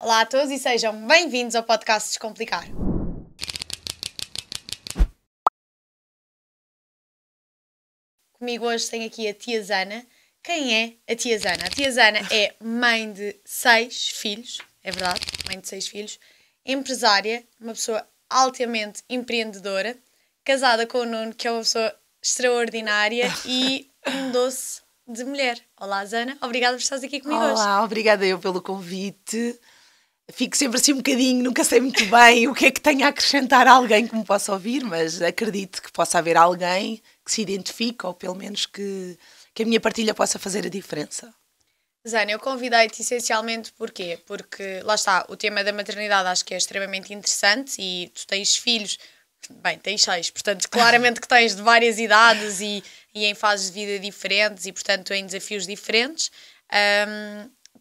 Olá a todos e sejam bem-vindos ao podcast Descomplicar. Comigo hoje tenho aqui a tia Zana. Quem é a tia Zana? A tia Zana é mãe de 6 filhos, é verdade, mãe de 6 filhos, empresária, uma pessoa altamente empreendedora, casada com o Nuno, que é uma pessoa extraordinária e um doce de mulher. Olá, Zana, obrigada por estares aqui comigo hoje. Olá, obrigada eu pelo convite. Fico sempre assim um bocadinho, nunca sei muito bem o que é que tenho a acrescentar a alguém que me possa ouvir, mas acredito que possa haver alguém que se identifique ou pelo menos que a minha partilha possa fazer a diferença. Zana, eu convidei-te essencialmente porquê? Porque, lá está, o tema da maternidade acho que é extremamente interessante e tu tens filhos, bem, tens 6, portanto, claramente que tens de várias idades e em fases de vida diferentes e, portanto, em desafios diferentes.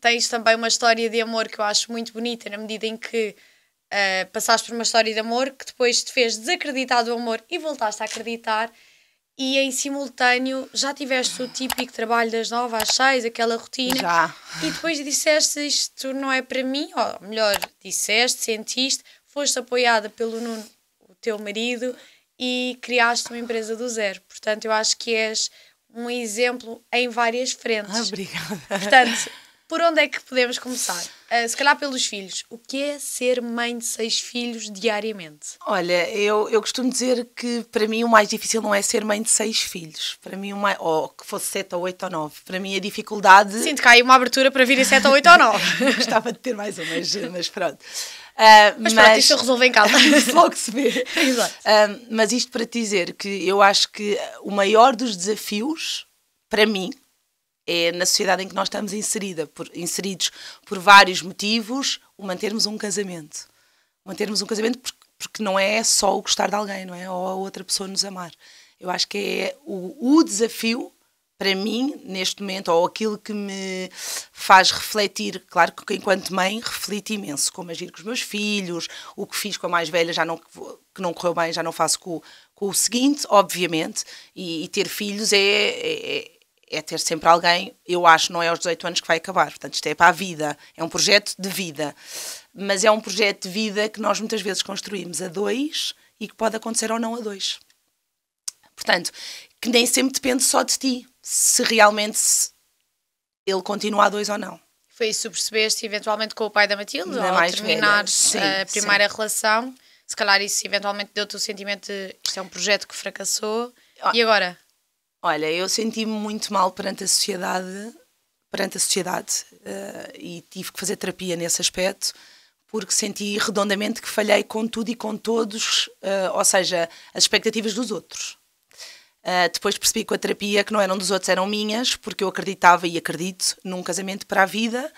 Tens também uma história de amor que eu acho muito bonita, na medida em que passaste por uma história de amor que depois te fez desacreditar do amor e voltaste a acreditar. E em simultâneo já tiveste o típico trabalho das 9 às 6, aquela rotina. Já. E depois disseste isto não é para mim, ou melhor, disseste, sentiste, foste apoiada pelo Nuno, o teu marido, e criaste uma empresa do zero. Portanto, eu acho que és um exemplo em várias frentes. Obrigada. Portanto, por onde é que podemos começar? Se calhar pelos filhos. O que é ser mãe de 6 filhos diariamente? Olha, eu costumo dizer que para mim o mais difícil não é ser mãe de 6 filhos. Para mim, ou que fosse 7 ou 8 ou 9. Para mim a dificuldade... Sinto que há aí uma abertura para vir a 7 ou 8 ou 9. Gostava de ter mais uma, mas pronto. Mas pronto, isto eu resolvo em casa. Logo se vê. Exato. Mas isto para te dizer que eu acho que o maior dos desafios, para mim, é na sociedade em que nós estamos inseridos por vários motivos, o mantermos um casamento. Mantermos um casamento porque não é só o gostar de alguém, não é? Ou a outra pessoa nos amar. Eu acho que é o desafio, para mim, neste momento, ou aquilo que me faz refletir. Claro que enquanto mãe reflito imenso, como agir com os meus filhos, o que fiz com a mais velha, que não correu bem, já não faço com o seguinte, obviamente, e ter filhos é ter sempre alguém, eu acho, não é aos 18 anos que vai acabar. Portanto, isto é para a vida, é um projeto de vida. Mas é um projeto de vida que nós muitas vezes construímos a 2 e que pode acontecer ou não a 2. Portanto, que nem sempre depende só de ti, se realmente ele continua a 2 ou não. Foi isso que percebeste eventualmente com o pai da Matilde? Na ao mais terminares velha. a primeira relação, se calhar isso eventualmente deu-te o sentimento de isto é um projeto que fracassou. E agora? Olha, eu senti-me muito mal perante a sociedade e tive que fazer terapia nesse aspecto, porque senti redondamente que falhei com tudo e com todos, ou seja, as expectativas dos outros. Depois percebi com a terapia que não eram dos outros, eram minhas, porque eu acreditava e acredito num casamento para a vida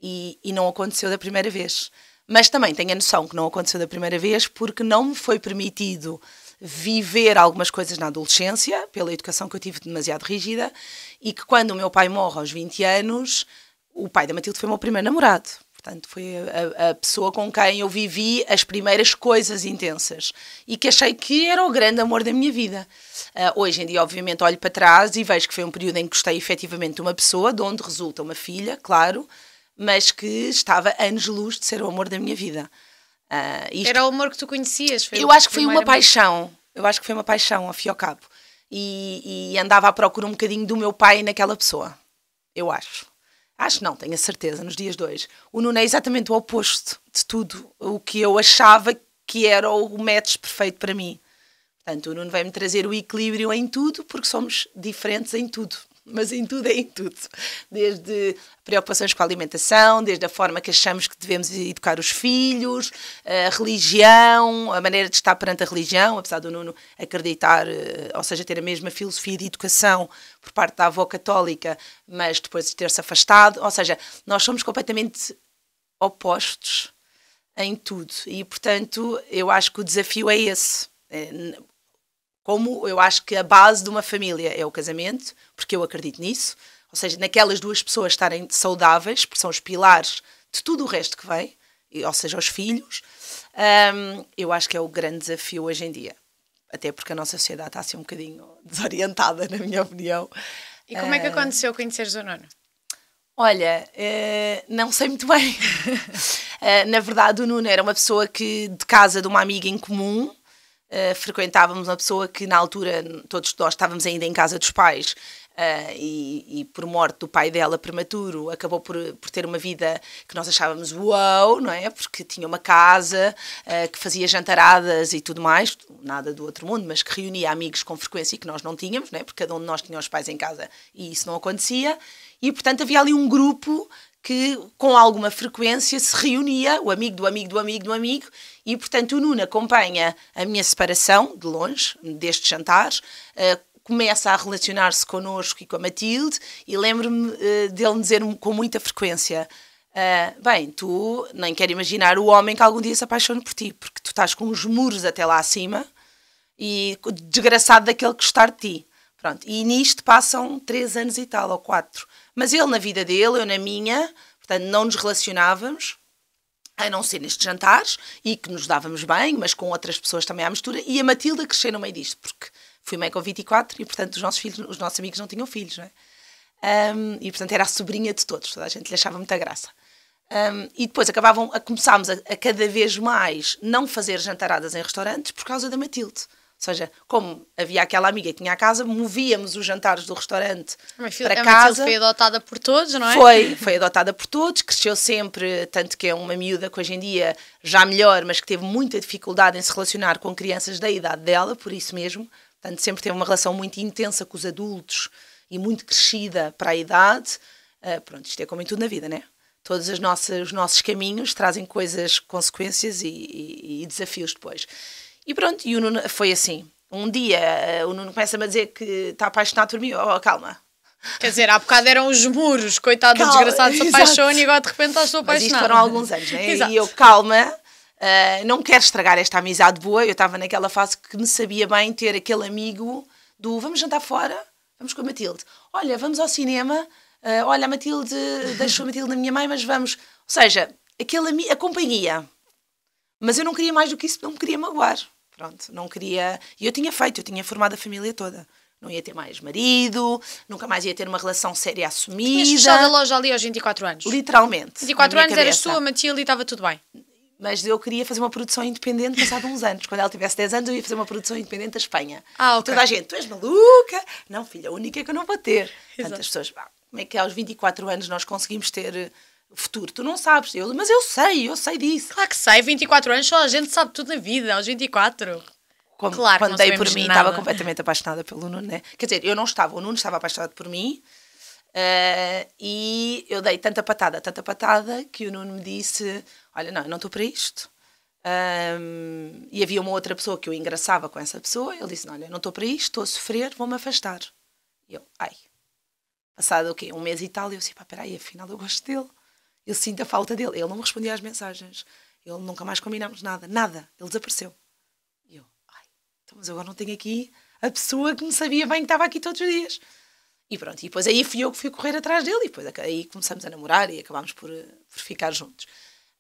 e não aconteceu da primeira vez. Mas também tenho a noção que não aconteceu da primeira vez porque não me foi permitido viver algumas coisas na adolescência, pela educação que eu tive demasiado rígida, e que quando o meu pai morre aos 20 anos, o pai da Matilde foi o meu primeiro namorado. Portanto, foi a pessoa com quem eu vivi as primeiras coisas intensas e que achei que era o grande amor da minha vida. Hoje em dia, obviamente, olho para trás e vejo que foi um período em que gostei efetivamente de uma pessoa, de onde resulta uma filha, claro, mas que estava anos-luz de ser o amor da minha vida. Era o amor que tu conhecias? Eu acho que foi uma paixão. Eu acho que foi uma paixão, ao fim e ao cabo. E andava à procura um bocadinho do meu pai naquela pessoa. Eu acho. Acho não, tenho a certeza, nos dias de hoje. O Nuno é exatamente o oposto de tudo o que eu achava que era o match perfeito para mim. Portanto, o Nuno vai-me trazer o equilíbrio em tudo, porque somos diferentes em tudo. Mas em tudo é em tudo. Desde preocupações com a alimentação, desde a forma que achamos que devemos educar os filhos, a religião, a maneira de estar perante a religião, apesar do Nuno acreditar, ou seja, ter a mesma filosofia de educação por parte da avó católica, mas depois de ter-se afastado. Ou seja, nós somos completamente opostos em tudo. E, portanto, eu acho que o desafio é esse. Como eu acho que a base de uma família é o casamento, porque eu acredito nisso, ou seja, naquelas duas pessoas estarem saudáveis, porque são os pilares de tudo o resto que vem, ou seja, os filhos, eu acho que é o grande desafio hoje em dia. Até porque a nossa sociedade está assim um bocadinho desorientada, na minha opinião. E como é que aconteceu conheceres o Nuno? Olha, não sei muito bem. Na verdade, o Nuno era uma pessoa que, de casa de uma amiga em comum, frequentávamos uma pessoa que, na altura, todos nós estávamos ainda em casa dos pais, e por morte do pai dela prematuro, acabou por ter uma vida que nós achávamos uau, não é? Porque tinha uma casa, que fazia jantaradas e tudo mais, nada do outro mundo, mas que reunia amigos com frequência e que nós não tínhamos, não é? Porque cada um de nós tinha os pais em casa e isso não acontecia. E, portanto, havia ali um grupo que, com alguma frequência, se reunia, o amigo do amigo do amigo do amigo, e, portanto, o Nuno acompanha a minha separação, de longe, destes jantares, começa a relacionar-se connosco e com a Matilde, e lembro-me dele me dizer com muita frequência: bem, tu nem quero imaginar o homem que algum dia se apaixone por ti, porque tu estás com os muros até lá acima, e desgraçado daquele que gostar de ti. Pronto, e nisto passam 3 anos e tal, ou 4. Mas ele na vida dele, eu na minha, portanto não nos relacionávamos, a não ser nestes jantares, e que nos dávamos bem, mas com outras pessoas também à mistura, e a Matilde cresceu no meio disto, porque fui mãe com 24 e, portanto, os nossos amigos não tinham filhos, não é? E, portanto, era a sobrinha de todos, toda a gente lhe achava muita graça. E depois começámos a cada vez mais não fazer jantaradas em restaurantes por causa da Matilde. Ou seja, como havia aquela amiga que tinha a casa, movíamos os jantares do restaurante para casa. A Matilde foi adotada por todos, não é? Foi adotada por todos, cresceu sempre, tanto que é uma miúda que hoje em dia já melhor, mas que teve muita dificuldade em se relacionar com crianças da idade dela, por isso mesmo. Portanto, sempre teve uma relação muito intensa com os adultos e muito crescida para a idade. Pronto, isto é como em tudo na vida, né? Todos os nossos caminhos trazem coisas, consequências e desafios depois. E pronto, e o Nuno foi assim. Um dia o Nuno começa-me a dizer que está apaixonado por mim. Oh, calma. Quer dizer, há bocado eram os muros, coitado do desgraçado, se apaixona e agora de repente estou apaixonada. Mas isto foram alguns anos, né? E eu, calma, não quero estragar esta amizade boa. Eu estava naquela fase que me sabia bem ter aquele amigo do vamos jantar fora, vamos com a Matilde. Olha, vamos ao cinema, olha, a Matilde, deixou a Matilde na minha mãe, mas vamos. Ou seja, a companhia. Mas eu não queria mais do que isso, não me queria magoar. Pronto, não queria... E eu tinha formado a família toda. Não ia ter mais marido, nunca mais ia ter uma relação séria assumida. Tinhas fechado a loja ali aos 24 anos? Literalmente. 24 anos, eras tu, a Matilde, e estava tudo bem. Mas eu queria fazer uma produção independente passado uns anos. Quando ela tivesse 10 anos, eu ia fazer uma produção independente da Espanha. Ok. Toda a gente, tu és maluca? Não, filha, a única que eu não vou ter. Tantas pessoas, como é que aos 24 anos nós conseguimos ter o futuro? Tu não sabes. Mas eu sei disso. Claro que sei, 24 anos, só a gente sabe tudo na vida, aos 24. Claro, quando dei por mim, estava completamente apaixonada pelo Nuno, né? Quer dizer, eu não estava, o Nuno estava apaixonado por mim, e eu dei tanta patada, que o Nuno me disse: olha, não, eu não estou para isto. E havia uma outra pessoa que eu engraçava com essa pessoa, ele disse: olha, eu não estou para isto, estou a sofrer, vou-me afastar. E eu, passado o quê? 1 mês e tal, e eu disse: peraí, afinal eu gosto dele. Eu sinto a falta dele. Ele não me respondia às mensagens. Ele nunca mais combinámos nada. Ele desapareceu. E eu, então, mas agora não tenho aqui a pessoa que me sabia bem que estava aqui todos os dias. E pronto, e depois aí fui eu que fui correr atrás dele, e depois aí começamos a namorar e acabámos por ficar juntos.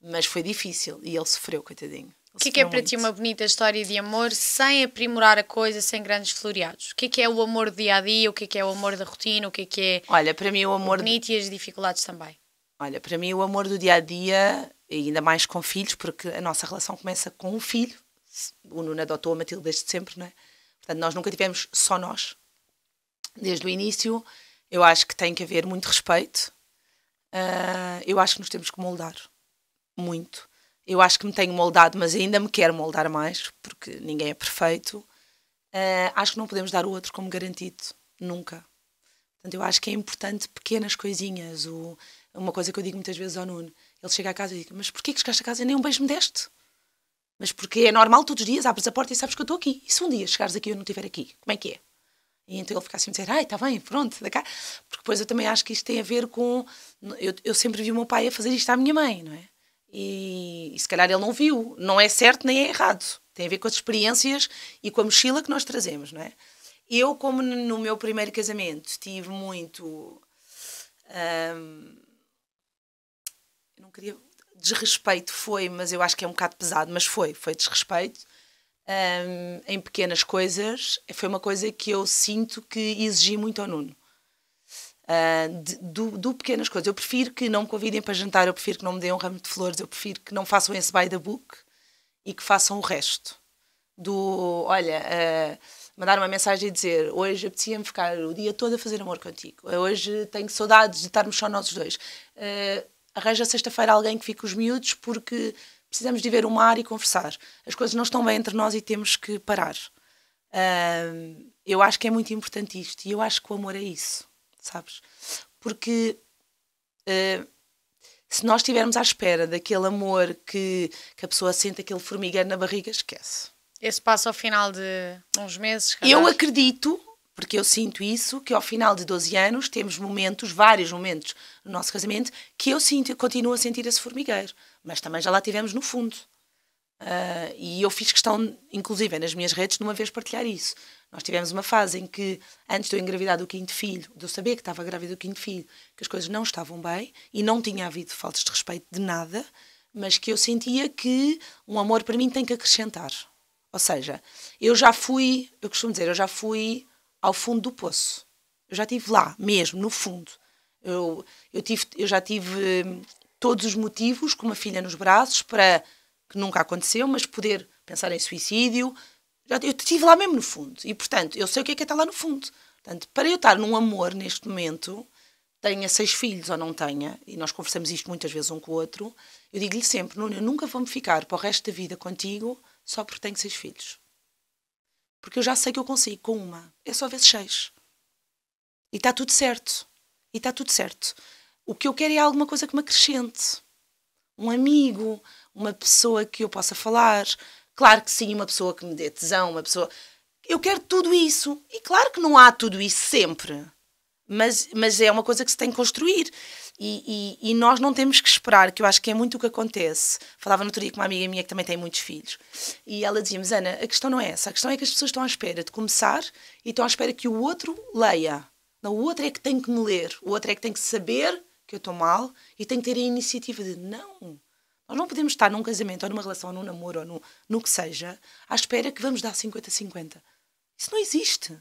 Mas foi difícil, e ele sofreu, coitadinho. O que é para ti uma bonita história de amor sem aprimorar a coisa, sem grandes floreados? O que é o amor do dia-a-dia, o que é o amor da rotina, o que é Olha, para mim o amor bonito e as dificuldades também? Olha, para mim o amor do dia-a-dia, e ainda mais com filhos, porque a nossa relação começa com um filho. O Nuno adotou a Matilde desde sempre, não é? Portanto, nós nunca tivemos só nós. Desde o início, eu acho que tem que haver muito respeito. Eu acho que nos temos que moldar. Muito. Eu acho que me tenho moldado, mas ainda me quero moldar mais, porque ninguém é perfeito. Acho que não podemos dar o outro como garantido. Nunca. Portanto, eu acho que é importante pequenas coisinhas. Uma coisa que eu digo muitas vezes ao Nuno. Ele chega a casa e diz: mas porquê que chegaste a casa e nem um beijo me deste? Mas porque é normal, todos os dias abres a porta e sabes que eu estou aqui. E se um dia chegares aqui e eu não estiver aqui, como é que é? E então ele fica assim a dizer: está bem, pronto, da cá. Porque depois eu também acho que isto tem a ver com... Eu sempre vi o meu pai a fazer isto à minha mãe, não é? E se calhar ele não viu. Não é certo nem é errado. Tem a ver com as experiências e com a mochila que nós trazemos, não é? Eu, como no meu primeiro casamento, tive muito... eu não queria... Desrespeito foi, mas eu acho que é um bocado pesado, mas foi desrespeito. Em pequenas coisas, foi uma coisa que eu sinto que exigi muito ao Nuno. do pequenas coisas. Eu prefiro que não me convidem para jantar, eu prefiro que não me deem um ramo de flores, eu prefiro que não façam esse by the book e que façam o resto. Mandar uma mensagem e dizer: hoje apetecia-me ficar o dia todo a fazer amor contigo, hoje tenho saudades de estarmos só nós dois, arranja sexta-feira alguém que fique com os miúdos porque precisamos de ver o mar e conversar. As coisas não estão bem entre nós e temos que parar. Eu acho que é muito importante isto e eu acho que o amor é isso, sabes? Porque se nós estivermos à espera daquele amor que a pessoa sente aquele formigueiro na barriga, esquece. Esse passa ao final de uns meses, Eu acredito, porque eu sinto isso, que ao final de 12 anos temos vários momentos no nosso casamento, que eu continuo a sentir esse formigueiro. Mas também já lá tivemos no fundo. E eu fiz questão, inclusive nas minhas redes, de uma vez partilhar isso. Nós tivemos uma fase em que, antes de eu engravidar do 5º filho, de eu saber que estava grávida do 5º filho, que as coisas não estavam bem e não tinha havido faltas de respeito de nada, mas que eu sentia que um amor para mim tem que acrescentar. Ou seja, eu costumo dizer, eu já fui ao fundo do poço. Eu já estive lá, mesmo, no fundo. Eu já tive todos os motivos, com uma filha nos braços, para que nunca aconteceu, mas poder pensar em suicídio. Eu estive lá mesmo no fundo. E, portanto, eu sei o que é estar lá no fundo. Portanto, para eu estar num amor neste momento, tenha 6 filhos ou não tenha, e nós conversamos isto muitas vezes um com o outro, eu digo-lhe sempre: Nuno, eu nunca vou-me ficar para o resto da vida contigo só porque tenho 6 filhos. Porque eu já sei que eu consigo com uma. É só vezes 6. E está tudo certo. O que eu quero é alguma coisa que me acrescente. Um amigo, uma pessoa que eu possa falar. Claro que sim, uma pessoa que me dê tesão, uma pessoa... Eu quero tudo isso. E claro que não há tudo isso sempre. Mas é uma coisa que se tem que construir. E nós não temos que esperar, que eu acho que é muito o que acontece. Falava no outro dia com uma amiga minha que também tem muitos filhos. E ela dizia-me: Ana, a questão não é essa. A questão é que as pessoas estão à espera de começar e estão à espera que o outro leia. Não, o outro é que tem que me ler. O outro é que tem que saber que eu estou mal e tem que ter a iniciativa de... Não. Nós não podemos estar num casamento, ou numa relação, ou num namoro, ou no que seja, à espera que vamos dar 50-50. Isso não existe.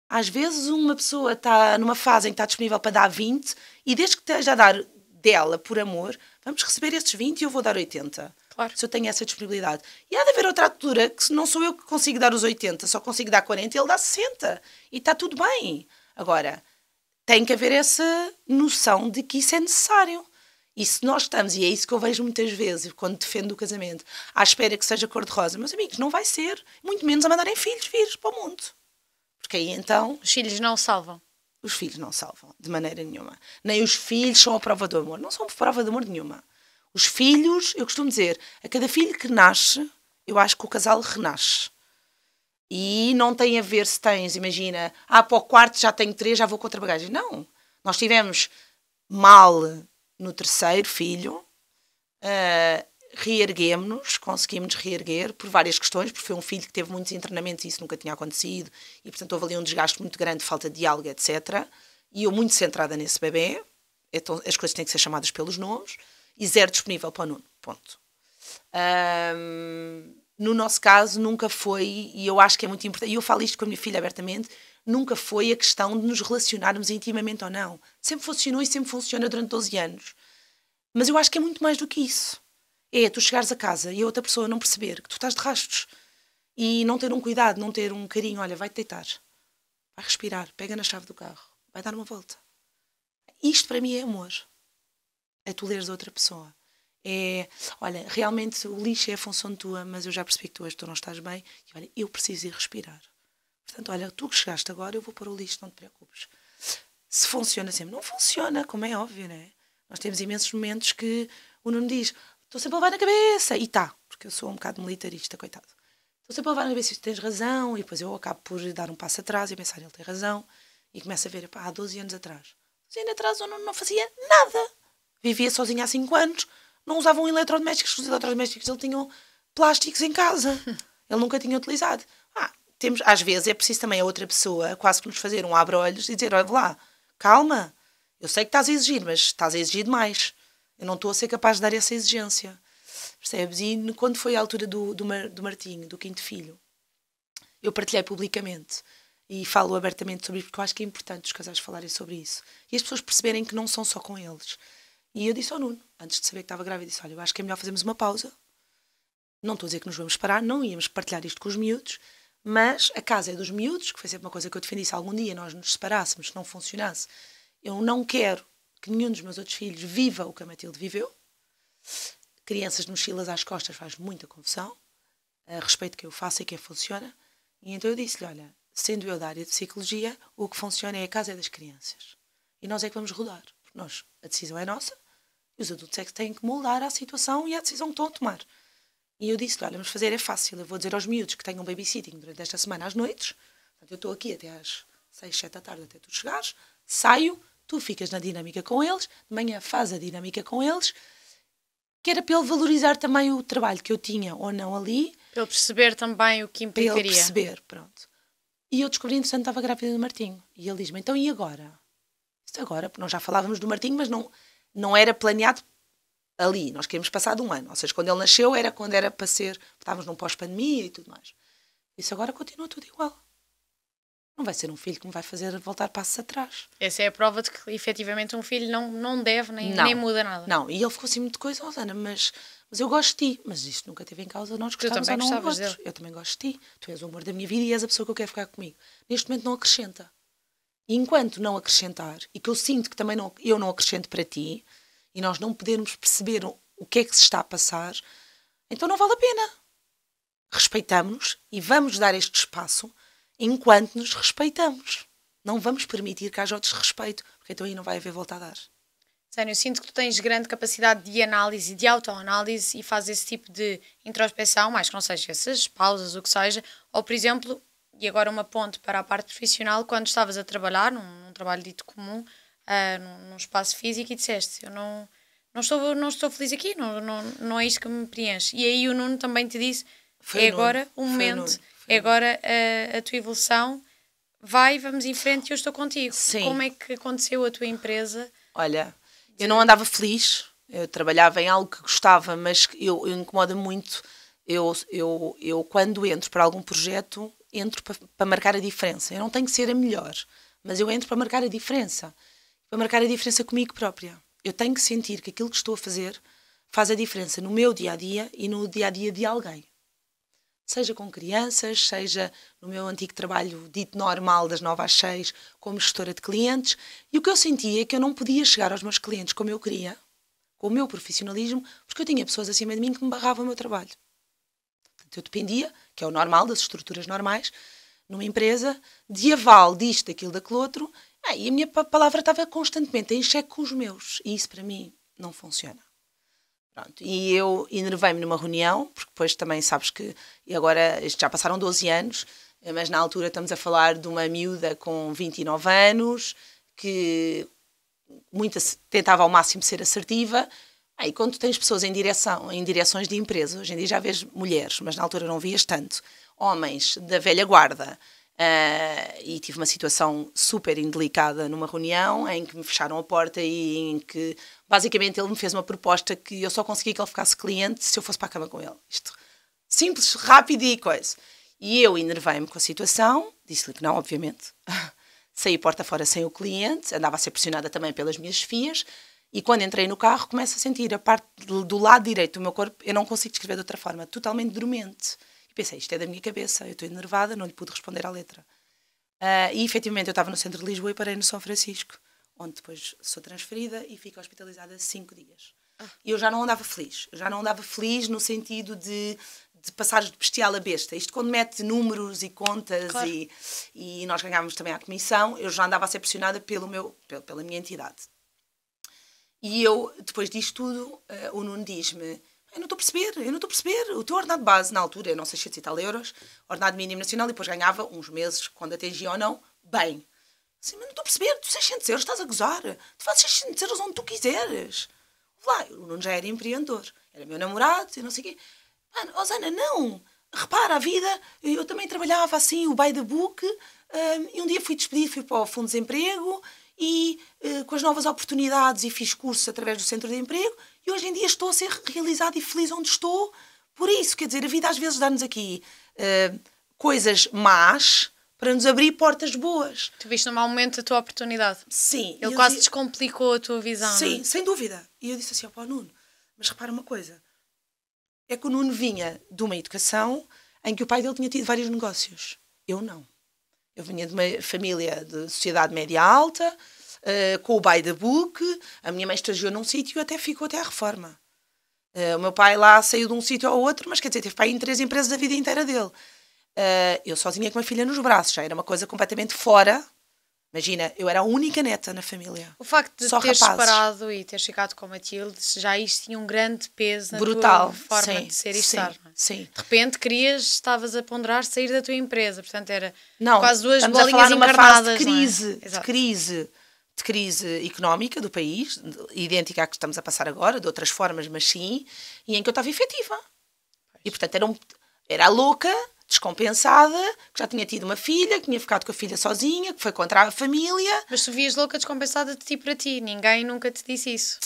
Às vezes uma pessoa está numa fase em que está disponível para dar 20 e desde que esteja a dar dela por amor, vamos receber esses 20 e eu vou dar 80. Claro. Se eu tenho essa disponibilidade. E há de haver outra altura que não sou eu que consigo dar os 80, só consigo dar 40 e ele dá 60. E está tudo bem. Agora, tem que haver essa noção de que isso é necessário. E se nós estamos, e é isso que eu vejo muitas vezes quando defendo o casamento, à espera que seja cor-de-rosa, meus amigos, não vai ser. Muito menos a mandarem filhos vir para o mundo. Porque aí então... Os filhos não salvam. Os filhos não salvam, de maneira nenhuma. Nem os filhos são a prova do amor. Não são a prova de amor nenhuma. Os filhos, eu costumo dizer, a cada filho que nasce, eu acho que o casal renasce. E não tem a ver se tens, imagina, para o quarto já tenho 3, já vou com outra bagagem. Não. Nós tivemos mal no 3º filho, reerguemos-nos, conseguimos reerguer por várias questões, porque foi um filho que teve muitos internamentos e isso nunca tinha acontecido, e portanto houve ali um desgaste muito grande, falta de diálogo, etc. E eu muito centrada nesse bebê, então as coisas têm que ser chamadas pelos nomes, e 0 disponível para o Nuno, ponto. No nosso caso nunca foi, e eu acho que é muito importante, e eu falo isto com a minha filha abertamente, nunca foi a questão de nos relacionarmos intimamente ou não. Sempre funcionou e sempre funciona durante 12 anos. Mas eu acho que é muito mais do que isso. É tu chegares a casa e a outra pessoa não perceber que tu estás de rastros e não ter um cuidado, não ter um carinho. Olha, vai-te deitar, vai respirar, pega na chave do carro, vai dar uma volta. Isto para mim é amor. É tu leres a outra pessoa. É, olha, realmente o lixo é a função tua, mas eu já percebi que tu não estás bem e olha, eu preciso ir respirar. Portanto, olha, tu que chegaste agora, eu vou pôr o lixo, não te preocupes. Se funciona sempre, não funciona, como é óbvio, não é? Nós temos imensos momentos que o Nuno diz: estou sempre a levar na cabeça. E tá, porque eu sou um bocado militarista, coitado. Estou sempre a levar na cabeça, tens razão. E depois eu acabo por dar um passo atrás e pensar, ele tem razão. E começo a ver, há 12 anos atrás. 12 anos atrás eu não fazia nada. Vivia sozinha há 5 anos. Não usavam eletrodomésticos. Os eletrodomésticos ele tinham plásticos em casa. Ele nunca tinha utilizado. Às vezes é preciso também a outra pessoa quase que nos fazer um abre-olhos e dizer, olha lá, calma. Eu sei que estás a exigir, mas estás a exigir demais. Eu não estou a ser capaz de dar essa exigência. Percebes? E quando foi a altura do Martinho, do 5º filho, eu partilhei publicamente. E falo abertamente sobre isso, porque eu acho que é importante os casais falarem sobre isso. E as pessoas perceberem que não são só com eles. E eu disse ao Nuno, antes de saber que estava grávida, disse, olha, eu acho que é melhor fazermos uma pausa. Não estou a dizer que nos vamos parar, não íamos partilhar isto com os miúdos, mas a casa é dos miúdos, que foi sempre uma coisa que eu defendi, se algum dia nós nos separássemos, se não funcionasse. Eu não quero que nenhum dos meus outros filhos viva o que a Matilde viveu. Crianças de mochilas às costas faz muita confusão, a respeito que eu faço e que funciona. E então eu disse-lhe, olha, sendo eu da área de psicologia, o que funciona é a casa das crianças. E nós é que vamos rodar. Porque nós, a decisão é nossa, e os adultos é que têm que moldar a situação e a decisão que estão a tomar. E eu disse-lhe, olha, vamos fazer, é fácil. Eu vou dizer aos miúdos que tenham babysitting durante esta semana às noites. Portanto, eu estou aqui até às 6, 7 da tarde, até tu chegares. Saio, tu ficas na dinâmica com eles. De manhã faz a dinâmica com eles. Que era para ele valorizar também o trabalho que eu tinha ou não ali. Para ele perceber também o que implicaria. Para ele perceber, pronto. E eu descobri, entretanto, estava grávida do Martinho. E ele diz-me, então e agora? Isto agora, porque nós já falávamos do Martinho, mas não era planeado ali. Nós queríamos passar de um ano. Ou seja, quando ele nasceu era quando era para ser... Estávamos num pós-pandemia e tudo mais. Isso agora continua tudo igual. Não vai ser um filho que me vai fazer voltar passos atrás. Essa é a prova de que, efetivamente, um filho não deve, nem muda nada. Não, e ele ficou assim muito coisa, Ana, mas eu gosto de ti. Mas isto nunca teve em causa nós gostávamos ou não um outro. Dele. Eu também gosto de ti. Tu és o amor da minha vida e és a pessoa que eu quero ficar comigo. Neste momento não acrescenta. E enquanto não acrescentar, e que eu sinto que também eu não acrescento para ti, e nós não podermos perceber o que é que se está a passar, então não vale a pena. Respeitamos-nos e vamos dar este espaço enquanto nos respeitamos. Não vamos permitir que haja o desrespeito, porque então aí não vai haver volta a dar. Zénia, eu sinto que tu tens grande capacidade de análise, de autoanálise e fazes esse tipo de introspeção, mais que não seja essas pausas, o que seja, ou por exemplo, e agora uma ponte para a parte profissional, quando estavas a trabalhar num trabalho dito comum, num espaço físico e disseste, eu não estou feliz aqui, não é isto que me preenche. E aí o Nuno também te disse, é agora o momento, é agora a tua evolução, vamos em frente e eu estou contigo. Sim. Como é que aconteceu a tua empresa? Olha, eu não andava feliz, eu trabalhava em algo que gostava, mas eu incomoda muito, eu quando entro para algum projeto, entro para marcar a diferença. Eu não tenho que ser a melhor, mas eu entro para marcar a diferença comigo própria. Eu tenho que sentir que aquilo que estou a fazer faz a diferença no meu dia-a-dia e no dia-a-dia de alguém. Seja com crianças, seja no meu antigo trabalho dito normal, das 9 às 6, como gestora de clientes. E o que eu sentia é que eu não podia chegar aos meus clientes como eu queria, com o meu profissionalismo, porque eu tinha pessoas acima de mim que me barravam o meu trabalho. Portanto, eu dependia, que é o normal, das estruturas normais, numa empresa, de aval disto, daquilo, daquele outro, e a minha palavra estava constantemente em xeque com os meus. E isso, para mim, não funciona. Pronto, e eu enervei-me numa reunião, porque depois também sabes que, e agora já passaram 12 anos, mas na altura estamos a falar de uma miúda com 29 anos, que tentava ao máximo ser assertiva, e quando tu tens pessoas em direções de empresas, hoje em dia já vês mulheres, mas na altura não vias tanto, homens da velha guarda, e tive uma situação super indelicada numa reunião em que me fecharam a porta e em que basicamente ele me fez uma proposta que eu só conseguia que ele ficasse cliente se eu fosse para a cama com ele. Isto simples, rápido e coisa. E eu enervei-me com a situação, disse-lhe que não, obviamente. Saí porta fora sem o cliente, andava a ser pressionada também pelas minhas chefias e quando entrei no carro começo a sentir a parte do lado direito do meu corpo, eu não consigo descrever de outra forma, totalmente dormente. E pensei, isto é da minha cabeça, eu estou enervada, não lhe pude responder à letra. E efetivamente eu estava no centro de Lisboa e parei no São Francisco, onde depois sou transferida e fico hospitalizada 5 dias. E eu já não andava feliz, no sentido de passares de bestial a besta. Isto quando mete números e contas, claro. e nós ganhávamos também a comissão, eu já andava a ser pressionada pela minha entidade. E eu, depois disto tudo, o Nuno diz-me, eu não estou a perceber, o teu ordenado base na altura eram 600 e tal euros, ordenado mínimo nacional, e depois ganhava uns meses, quando atingia ou não, bem. Assim, mas não estou a perceber, tu 600 euros estás a gozar, tu fazes 600 euros onde tu quiseres. Lá, o Nuno já era empreendedor, era meu namorado e não sei o quê. Mano, Osana, não, repara, a vida, eu também trabalhava assim, o by the book, e um dia fui despedido, fui para o Fundo de Desemprego, e com as novas oportunidades e fiz cursos através do Centro de Emprego, e hoje em dia estou a ser realizada e feliz onde estou. Por isso, quer dizer, a vida às vezes dá-nos aqui coisas más para nos abrir portas boas. Tu viste num mau momento a tua oportunidade. Sim. Ele quase descomplicou a tua visão. Sim, não é? sem dúvida. E eu disse assim, ó Nuno, mas repara uma coisa. É que o Nuno vinha de uma educação em que o pai dele tinha tido vários negócios. Eu não. Eu vinha de uma família de sociedade média alta, com o by the book. A minha mãe estagiou num sítio e até ficou até à reforma. O meu pai lá saiu de um sítio ao outro, mas quer dizer, teve pai em 3 empresas a vida inteira dele. Eu sozinha com uma filha nos braços, já era uma coisa completamente fora. Imagina, eu era a única neta na família. O facto de Só teres rapazes. separado e teres ficado com a Matilde, já isto tinha um grande peso na Brutal. tua forma Sim, de ser e sim, estar. Não é? sim. De repente estavas a ponderar sair da tua empresa, portanto era Não, quase duas estamos a bolinhas falar numa encarnadas. fase de crise, não é? Exato. de crise económica do país, idêntica à que estamos a passar agora, de outras formas, mas sim, e em que eu estava efetiva. E, portanto, era louca, descompensada, que já tinha tido uma filha, que tinha ficado com a filha sozinha, que foi contra a família. Mas tu vias louca descompensada de ti para ti, ninguém nunca te disse isso.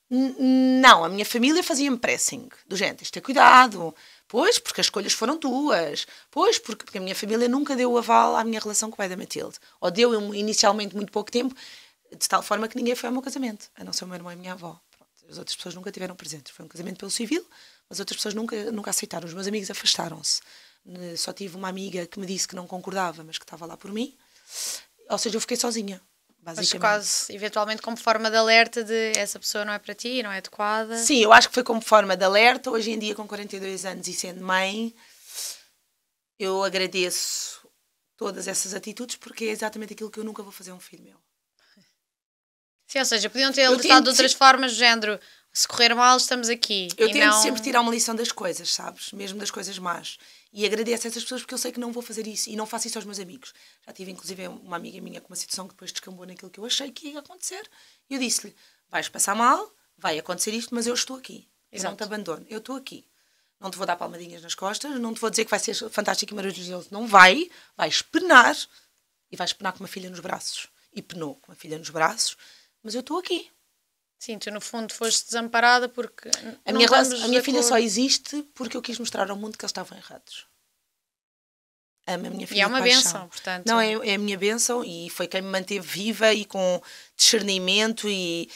Não, a minha família fazia-me pressing, do género, tens de ter cuidado, pois, porque as escolhas foram tuas, pois, porque a minha família nunca deu o aval à minha relação com o pai da Matilde, ou deu inicialmente muito pouco tempo, de tal forma que ninguém foi ao meu casamento, a não ser o meu irmão e a minha avó. Pronto, as outras pessoas nunca tiveram presentes, foi um casamento pelo civil, mas outras pessoas nunca aceitaram, os meus amigos afastaram-se. Só tive uma amiga que me disse que não concordava, mas que estava lá por mim, ou seja, eu fiquei sozinha. Mas quase, eventualmente, como forma de alerta de essa pessoa não é para ti, não é adequada. Sim, eu acho que foi como forma de alerta. Hoje em dia, com 42 anos e sendo mãe, eu agradeço todas essas atitudes porque é exatamente aquilo que eu nunca vou fazer a um filho meu. Sim, ou seja, podiam ter alertado de outras formas, do género, se correr mal, estamos aqui. Eu tento sempre tirar uma lição das coisas, sabes? Mesmo das coisas más. E agradeço a essas pessoas porque eu sei que não vou fazer isso e não faço isso aos meus amigos. Já tive, inclusive, uma amiga minha com uma situação que depois descambou naquilo que eu achei que ia acontecer. E eu disse-lhe, vais passar mal, vai acontecer isto, mas eu estou aqui. Eu não te abandono, eu estou aqui. Não te vou dar palmadinhas nas costas, não te vou dizer que vai ser fantástico e maravilhoso. Não vai, vais penar. E vais penar com uma filha nos braços. E penou com uma filha nos braços, mas eu estou aqui. Sim, tu no fundo foste desamparada porque... A minha filha só existe porque eu quis mostrar ao mundo que eles estavam errados. Amo a minha filha. E é uma bênção, portanto. Não, é a minha bênção e foi quem me manteve viva e com discernimento e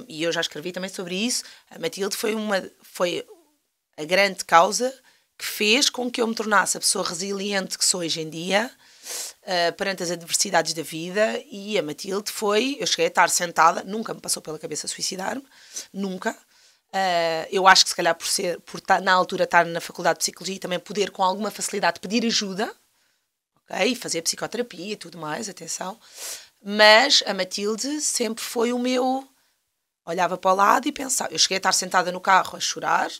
eu já escrevi também sobre isso. A Matilde foi a grande causa que fez com que eu me tornasse a pessoa resiliente que sou hoje em dia, perante as adversidades da vida. E a Matilde eu cheguei a estar sentada, nunca me passou pela cabeça suicidar-me, nunca. Eu acho que se calhar por na altura estar na faculdade de Psicologia e também poder com alguma facilidade pedir ajuda, okay? Fazer psicoterapia e tudo mais, atenção, mas a Matilde sempre foi o meu... Olhava para o lado e pensava... Eu cheguei a estar sentada no carro a chorar,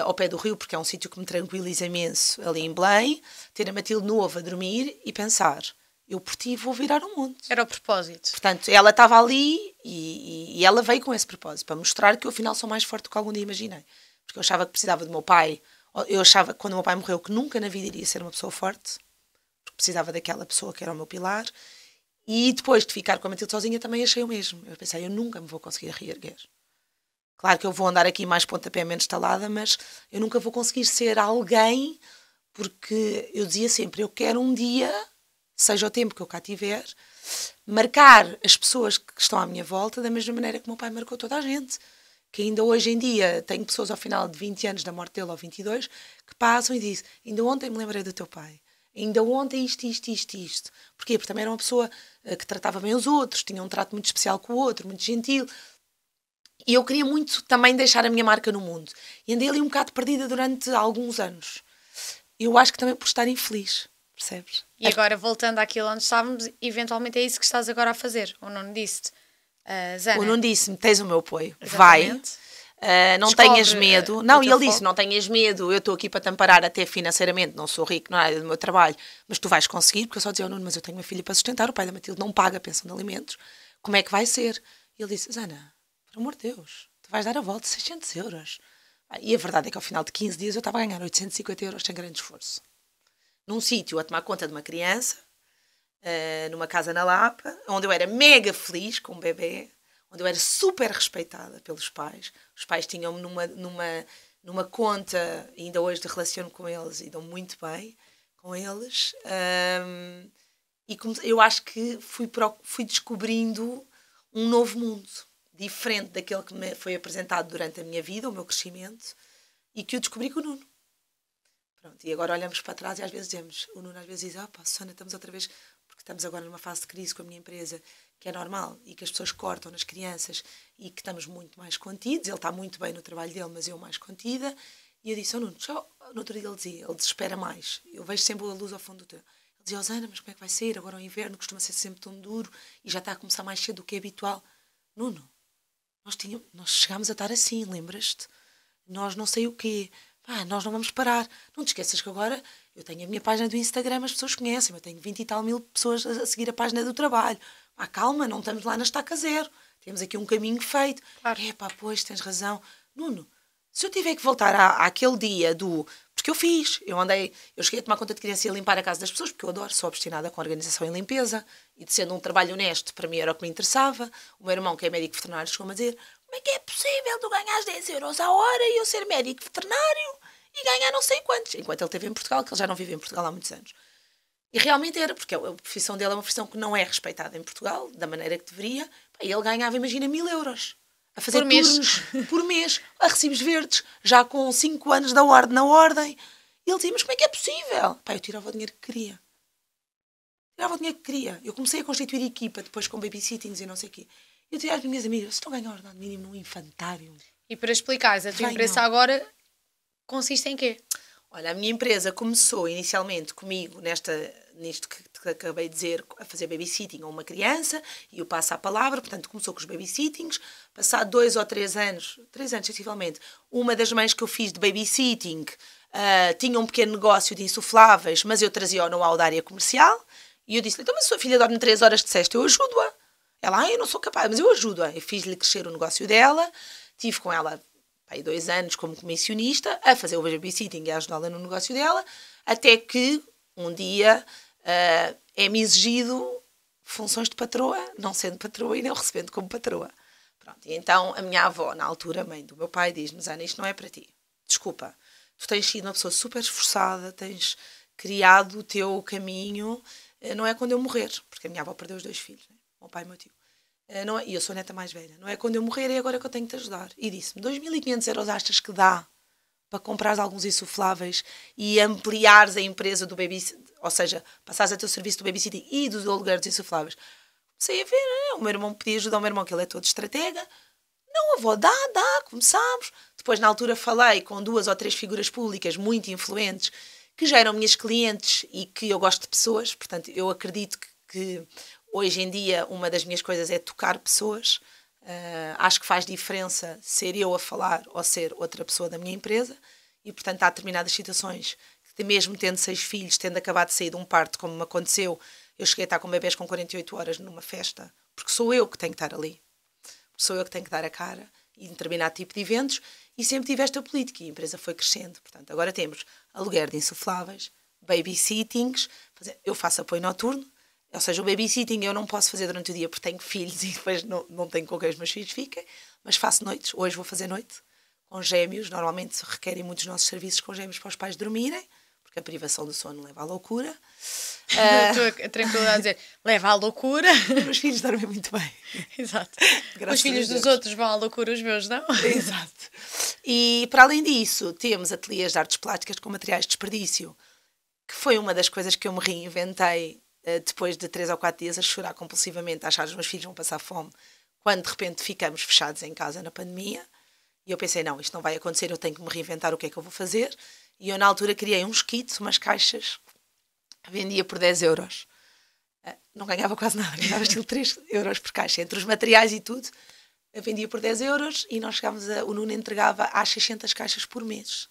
ao pé do rio, porque é um sítio que me tranquiliza imenso, ali em Belém, ter a Matilde nova a dormir e pensar, eu por ti vou virar o mundo. Era o propósito. Portanto, ela estava ali e ela veio com esse propósito, para mostrar que eu afinal sou mais forte do que algum dia imaginei. Porque eu achava que precisava do meu pai, eu achava que quando o meu pai morreu que nunca na vida iria ser uma pessoa forte, porque precisava daquela pessoa que era o meu pilar, e depois de ficar com a Matilde sozinha também achei o mesmo. Eu pensei, eu nunca me vou conseguir reerguer. Claro que eu vou andar aqui mais pontapé menos estalada, mas eu nunca vou conseguir ser alguém, porque eu dizia sempre, eu quero um dia, seja o tempo que eu cá tiver, marcar as pessoas que estão à minha volta da mesma maneira que o meu pai marcou toda a gente. Que ainda hoje em dia tenho pessoas ao final de 20 anos da morte dele, ou 22, que passam e dizem, ainda ontem me lembrei do teu pai. Ainda ontem isto. Porquê? Porque também era uma pessoa que tratava bem os outros, tinha um trato muito especial com o outro, muito gentil. E eu queria muito também deixar a minha marca no mundo. E andei ali um bocado perdida durante alguns anos. Eu acho que também por estar infeliz, percebes? E agora, voltando àquilo onde estávamos, eventualmente é isso que estás agora a fazer. O Nuno disse-te, Zana. O Nuno disse-me, tens o meu apoio. Exatamente. Vai. Não tenhas medo. Não, e ele disse, não tenhas medo, eu estou aqui para te amparar até financeiramente, não sou rico, não é do meu trabalho, mas tu vais conseguir, porque eu só dizia ao Nuno, mas eu tenho uma filha para sustentar, o pai da Matilde não paga a pensão de alimentos, como é que vai ser? E ele disse, Zana, por amor de Deus, tu vais dar a volta de 600 euros. E a verdade é que ao final de 15 dias eu estava a ganhar 850 euros sem grande esforço. Num sítio a tomar conta de uma criança, numa casa na Lapa, onde eu era mega feliz com um bebê, onde eu era super respeitada pelos pais. Os pais tinham-me numa conta, ainda hoje de relaciono com eles e dão muito bem, com eles. E eu acho que fui descobrindo um novo mundo, diferente daquele que me foi apresentado durante a minha vida, o meu crescimento, e que eu descobri com o Nuno. Pronto, e agora olhamos para trás e às vezes dizemos, o Nuno às vezes diz, Susana, estamos outra vez, porque estamos agora numa fase de crise com a minha empresa, que é normal, e que as pessoas cortam nas crianças, e que estamos muito mais contidos, ele está muito bem no trabalho dele, mas eu mais contida, e eu disse, Nuno, só, no outro dia ele dizia, ele desespera mais, eu vejo sempre a luz ao fundo do túnel. Ele dizia, Susana, mas como é que vai ser? Agora o inverno costuma ser sempre tão duro, e já está a começar mais cedo do que é habitual. Nuno, nós chegámos a estar assim, lembras-te? Nós não sei o quê. Nós não vamos parar. Não te esqueças que agora eu tenho a minha página do Instagram, as pessoas conhecem, eu tenho 20 e tal mil pessoas a seguir a página do trabalho. Calma, não estamos lá na estaca zero. Temos aqui um caminho feito. Claro. Pois, tens razão. Nuno, se eu tiver que voltar àquele dia do... Porque eu cheguei a tomar conta de criança e a limpar a casa das pessoas, porque eu adoro, sou obstinada com a organização e limpeza, e de sendo um trabalho honesto, para mim era o que me interessava. O meu irmão, que é médico veterinário, chegou-me a dizer, como é que é possível tu ganhas 10 euros a hora e eu ser médico veterinário e ganhar não sei quantos? Enquanto ele esteve em Portugal, que ele já não vive em Portugal há muitos anos. E realmente era, porque a profissão dele é uma profissão que não é respeitada em Portugal, da maneira que deveria. E ele ganhava, imagina, 1.000 euros. A fazer turnos por mês, a recibos verdes, já com 5 anos na ordem. E ele dizia, mas como é que é possível? Eu tirava o dinheiro que queria. Eu comecei a constituir equipa, depois com babysittings e não sei o quê. Eu dizia às minhas amigas, estão a ganhar ordenado mínimo num infantário. E para explicares, a tua empresa agora consiste em quê? Olha, a minha empresa começou inicialmente comigo nisto que acabei de dizer, a fazer babysitting a uma criança, e eu passo a palavra, portanto começou com os babysittings, passado 2 ou 3 anos, 3 anos sensivelmente, uma das mães que eu fiz de babysitting tinha um pequeno negócio de insufláveis, mas eu trazia-o no know-how da área comercial, e eu disse-lhe, então mas a sua filha dorme 3 horas de sesta, eu ajudo-a. Ela, eu não sou capaz, mas eu ajudo-a. Eu fiz-lhe crescer o negócio dela, tive com ela 2 anos como comissionista, a fazer o babysitting e a ajudá-la no negócio dela, até que um dia é-me exigido funções de patroa, não sendo patroa e não recebendo como patroa. Pronto, e então a minha avó, na altura, mãe do meu pai, diz-me, Ana, isto não é para ti. Desculpa, tu tens sido uma pessoa super esforçada, tens criado o teu caminho, não é quando eu morrer, porque a minha avó perdeu os 2 filhos, né? Meu pai e meu tio. E eu sou a neta mais velha. Não é quando eu morrer, é agora que eu tenho que te ajudar. E disse-me, 2.500 euros achas que dá para comprares alguns insufláveis e ampliares a empresa do babysitting, ou seja, passares a teu serviço do babysitting e dos aluguer dos insufláveis? Comecei a ver, o meu irmão podia ajudar o meu irmão, que ele é todo estratega. Não, avó, dá, começámos. Depois, na altura, falei com 2 ou 3 figuras públicas muito influentes, que já eram minhas clientes e que eu gosto de pessoas, portanto, eu acredito que hoje em dia, uma das minhas coisas é tocar pessoas. Acho que faz diferença ser eu a falar ou ser outra pessoa da minha empresa. E, portanto, há determinadas situações que, mesmo tendo 6 filhos, tendo acabado de sair de um parto, como me aconteceu, eu cheguei a estar com bebés com 48 horas numa festa, porque sou eu que tenho que estar ali. Sou eu que tenho que dar a cara em determinado tipo de eventos, e sempre tive esta política e a empresa foi crescendo. Portanto, agora temos aluguer de insufláveis, babysittings, eu faço apoio noturno. Ou seja, o babysitting eu não posso fazer durante o dia porque tenho filhos e depois não tenho com quem os meus filhos fiquem, mas faço noites. Hoje vou fazer noite com gêmeos. Normalmente requerem muitos nossos serviços com gêmeos para os pais dormirem, porque a privação do sono leva à loucura. Estou tranquila a dizer, leva à loucura. Os meus filhos dormem muito bem. Exato. Os filhos dos outros vão à loucura, os meus não. Exato. E para além disso, temos ateliês de artes plásticas com materiais de desperdício, que foi uma das coisas que eu me reinventei depois de 3 ou 4 dias a chorar compulsivamente, a achar que os meus filhos vão passar fome, quando de repente ficamos fechados em casa na pandemia. E eu pensei, não, isto não vai acontecer, eu tenho que me reinventar, o que é que eu vou fazer? E eu na altura criei uns kits, umas caixas, vendia por 10 euros. Não ganhava quase nada, ganhava estilo 3 euros por caixa, entre os materiais e tudo. Eu vendia por 10 euros e nós o Nuno entregava às 600 caixas por mês,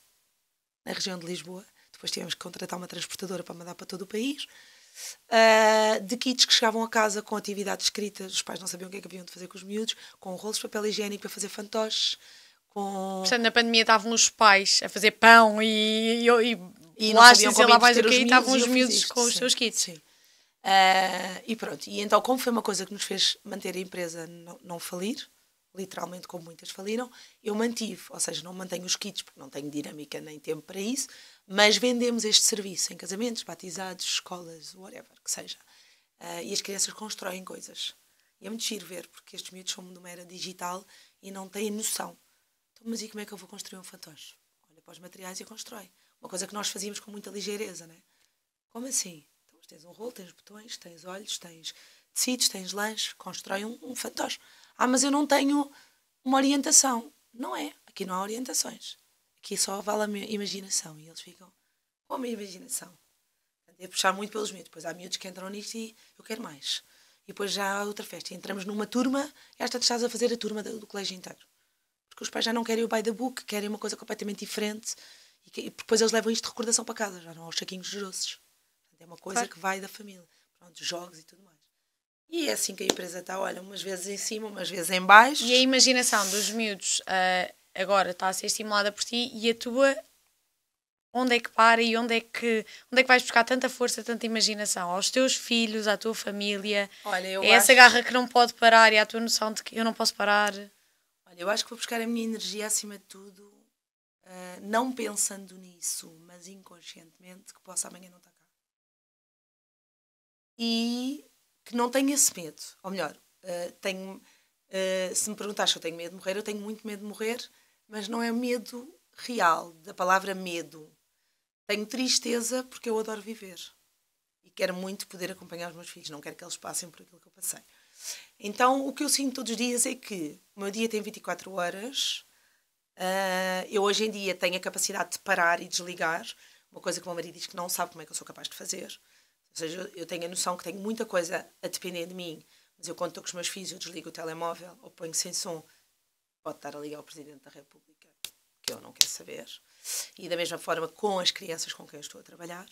na região de Lisboa. Depois tivemos que contratar uma transportadora para mandar para todo o país. De kits que chegavam a casa com atividades escritas, os pais não sabiam o que é que haviam de fazer com os miúdos, com rolos de papel higiênico para fazer fantoches. Portanto, na pandemia estavam os pais a fazer pão e não sabiam como lá mais do entreter que os estavam miúdos, os miúdos com os seus kits. Sim. E pronto, e então como foi uma coisa que nos fez manter a empresa não falir, literalmente como muitas faliram, eu mantive, ou seja, não mantenho os kits porque não tenho dinâmica nem tempo para isso, Mas vendemos este serviço em casamentos, batizados, escolas, whatever, que seja. E as crianças constroem coisas. E é muito giro ver, porque estes miúdos são de uma era digital e não têm noção. Então, mas e como é que eu vou construir um fantoche? Olha para os materiais e constrói. Uma coisa que nós fazíamos com muita ligeireza, né? Como assim? Então, tens um rolo, tens botões, tens olhos, tens tecidos, tens lãs, constrói um fantoche. Mas eu não tenho uma orientação. Não é. Aqui não há orientações. Aqui só vale a minha imaginação. E eles ficam com a minha imaginação. É puxar muito pelos miúdos. Depois há miúdos que entram nisto e eu quero mais. E depois já há outra festa. E entramos numa turma e às tantas estás a fazer a turma do colégio inteiro. Porque os pais já não querem o by the book, querem uma coisa completamente diferente. E depois eles levam isto de recordação para casa. Já não aos saquinhos de doces. É uma coisa que vai da família. Pronto, jogos e tudo mais. E é assim que a empresa está. Olha, umas vezes em cima, umas vezes em baixo. E a imaginação dos miúdos agora está a ser estimulada por ti e a tua, onde é que para e onde é que vais buscar tanta força, tanta imaginação? Aos teus filhos, à tua família? Olha, eu essa garra que não pode parar e a tua noção de que eu não posso parar? Olha, eu acho que vou buscar a minha energia acima de tudo, não pensando nisso, mas inconscientemente, que possa amanhã não estar cá. E que não tenha esse medo. Ou melhor, se me perguntares se eu tenho medo de morrer, eu tenho muito medo de morrer, mas não é medo real, da palavra medo. Tenho tristeza porque eu adoro viver. E quero muito poder acompanhar os meus filhos. Não quero que eles passem por aquilo que eu passei. Então, o que eu sinto todos os dias é que o meu dia tem 24 horas. Eu hoje em dia tenho a capacidade de parar e desligar. Uma coisa que o meu marido diz que não sabe como é que eu sou capaz de fazer. Ou seja, eu tenho a noção que tenho muita coisa a depender de mim. Mas eu, quando estou com os meus filhos, eu desligo o telemóvel ou ponho sem som. Pode estar a ligar ao Presidente da República, que eu não quero saber. E da mesma forma com as crianças com quem eu estou a trabalhar.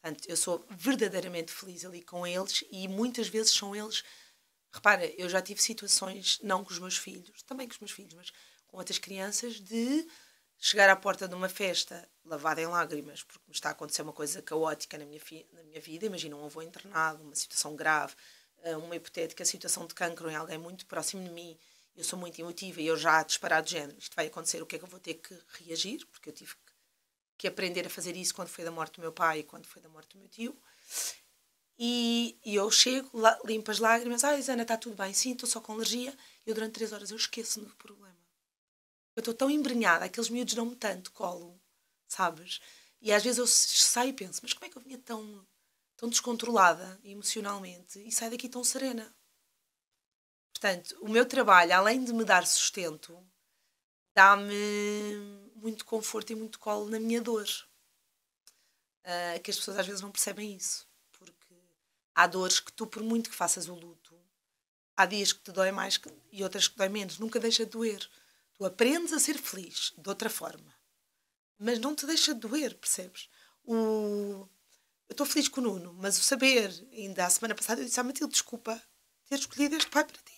Portanto, eu sou verdadeiramente feliz ali com eles e muitas vezes são eles... Repara, eu já tive situações, não com os meus filhos, também com os meus filhos, mas com outras crianças, de chegar à porta de uma festa lavada em lágrimas, porque me está a acontecer uma coisa caótica na minha vida. Imagina um avô internado, uma situação grave, uma hipotética situação de cancro em alguém muito próximo de mim. Eu sou muito emotiva e eu já disparado de género. Isto vai acontecer, o que é que eu vou ter que reagir? Porque eu tive que aprender a fazer isso quando foi da morte do meu pai e quando foi da morte do meu tio. E eu chego, limpo as lágrimas. Isana, está tudo bem? Sim, estou só com alergia. Eu durante 3 horas eu esqueço-me do problema. Eu estou tão embrenhada, aqueles miúdos dão-me tanto colo, sabes? E às vezes eu saio e penso, mas como é que eu vinha tão descontrolada emocionalmente e saio daqui tão serena? Portanto, o meu trabalho, além de me dar sustento, dá-me muito conforto e muito colo na minha dor. Que as pessoas às vezes não percebem isso. Porque há dores que tu, por muito que faças o luto, há dias que te dói mais e outras que dói menos. Nunca deixa de doer. Tu aprendes a ser feliz de outra forma. Mas não te deixa de doer, percebes? Eu estou feliz com o Nuno, mas o saber, ainda a semana passada eu disse à Matilde, desculpa ter escolhido este pai para ti.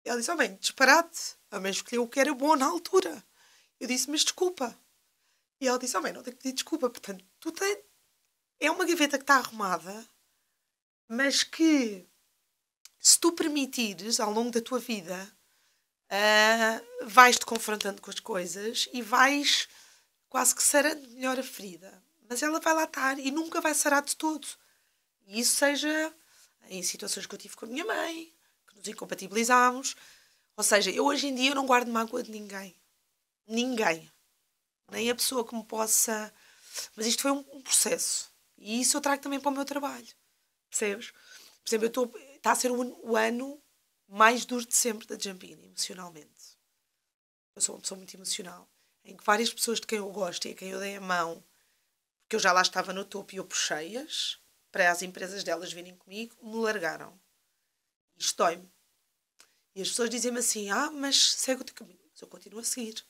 E ela disse, bem, disparate. A mãe escolheu o que era bom na altura. Eu disse, mas desculpa. E ela disse, bem, não tenho que pedir desculpa. Portanto, é uma gaveta que está arrumada, mas que, se tu permitires, ao longo da tua vida, vais-te confrontando com as coisas e vais quase que sarando melhor a ferida. Mas ela vai lá estar e nunca vai sarar de todo. E isso seja em situações que eu tive com a minha mãe, que nos incompatibilizámos. Ou seja, eu hoje em dia eu não guardo mágoa de ninguém. Ninguém. Nem a pessoa que me possa... Mas isto foi um processo. E isso eu trago também para o meu trabalho. Percebes? Por exemplo, está a ser o ano mais duro de sempre da Jumpini, emocionalmente. Eu sou uma pessoa muito emocional. Em que várias pessoas de quem eu gosto e a quem eu dei a mão, porque eu já lá estava no topo e eu puxei-as para as empresas delas virem comigo, me largaram. Isto dói-me. E as pessoas dizem-me assim, mas segue o teu caminho. Mas eu continuo a seguir.